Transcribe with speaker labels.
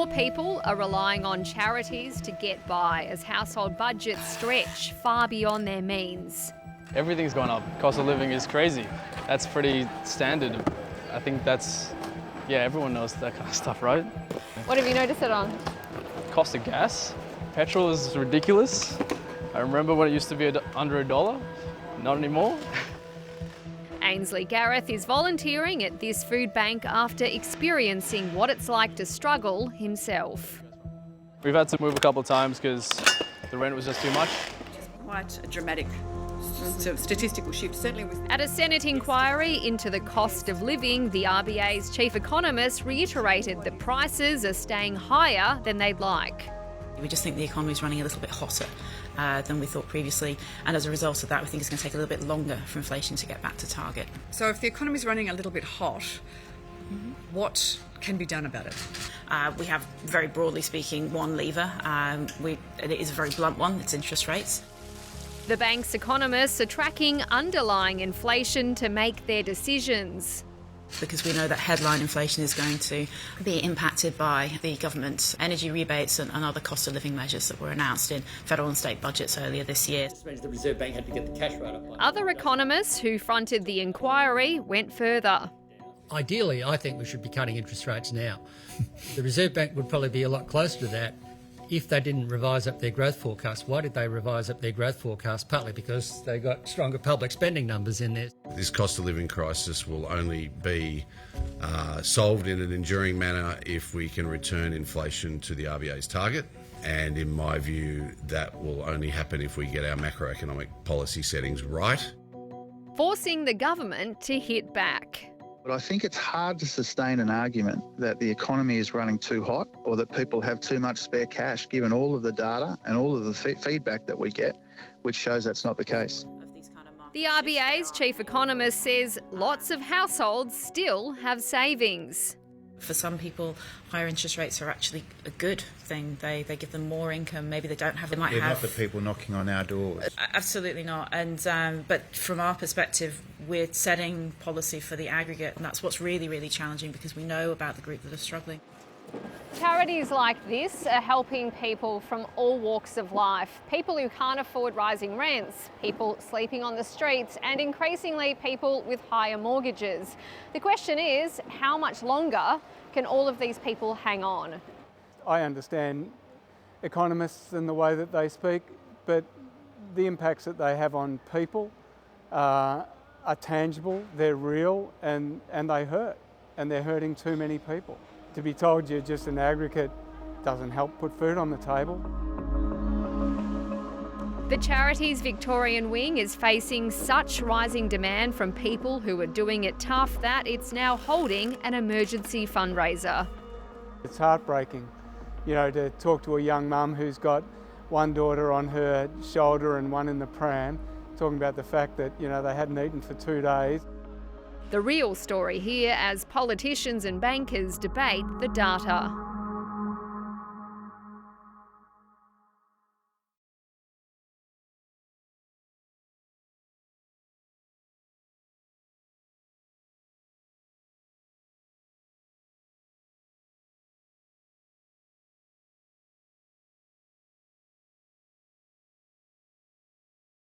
Speaker 1: More people are relying on charities to get by as household budgets stretch far beyond their means.
Speaker 2: Everything's gone up. Cost of living is crazy. That's pretty standard. I think everyone knows that kind of stuff, right?
Speaker 1: What have you noticed it on?
Speaker 2: Cost of gas. Petrol is ridiculous. I remember when it used to be under $1. Not anymore.
Speaker 1: Ainsley Gareth is volunteering at this food bank after experiencing what it's like to struggle himself.
Speaker 2: We've had to move a couple of times because the rent was just too much.
Speaker 3: Quite a dramatic sort of statistical shift, certainly with...
Speaker 1: At a Senate inquiry into the cost of living, the RBA's chief economist reiterated that prices are staying higher than they'd like.
Speaker 4: We just think the economy is running a little bit hotter than we thought previously, and as a result of that we think it's going to take a little bit longer for inflation to get back to target.
Speaker 3: So if the economy is running a little bit hot, what can be done about it?
Speaker 4: We have, very broadly speaking, one lever. It is a very blunt one, it's interest rates.
Speaker 1: The bank's economists are tracking underlying inflation to make their decisions.
Speaker 4: Because we know that headline inflation is going to be impacted by the government's energy rebates and other cost of living measures that were announced in federal and state budgets earlier this year.
Speaker 5: This means the Reserve Bank had to get the cash rate up.
Speaker 1: Other economists who fronted the inquiry went further.
Speaker 6: Ideally, I think we should be cutting interest rates now. The Reserve Bank would probably be a lot closer to that if they didn't revise up their growth forecast. Why did they revise up their growth forecast? Partly because they got stronger public spending numbers in there.
Speaker 7: This cost of living crisis will only be solved in an enduring manner if we can return inflation to the RBA's target. And in my view, that will only happen if we get our macroeconomic policy settings right.
Speaker 1: Forcing the government to hit back.
Speaker 8: But I think it's hard to sustain an argument that the economy is running too hot or that people have too much spare cash, given all of the data and all of the feedback that we get, which shows that's not the case.
Speaker 1: The RBA's chief economist says lots of households still have savings.
Speaker 4: For some people, higher interest rates are actually a good thing. They give them more income. Maybe they don't have. They might have.
Speaker 9: Not the people knocking on our doors.
Speaker 4: Absolutely not. And but from our perspective, we're setting policy for the aggregate, and that's what's really, really challenging because we know about the group that are struggling.
Speaker 1: Charities like this are helping people from all walks of life. People who can't afford rising rents, people sleeping on the streets, and increasingly people with higher mortgages. The question is, how much longer can all of these people hang on?
Speaker 10: I understand economists and the way that they speak, but the impacts that they have on people are tangible, they're real, and they hurt, and they're hurting too many people. To be told you're just an aggregate doesn't help put food on the table.
Speaker 1: The Charities Victorian wing is facing such rising demand from people who are doing it tough that it's now holding an emergency fundraiser.
Speaker 10: It's heartbreaking, to talk to a young mum who's got one daughter on her shoulder and one in the pram, talking about the fact that, they hadn't eaten for 2 days.
Speaker 1: The real story here as politicians and bankers debate the data.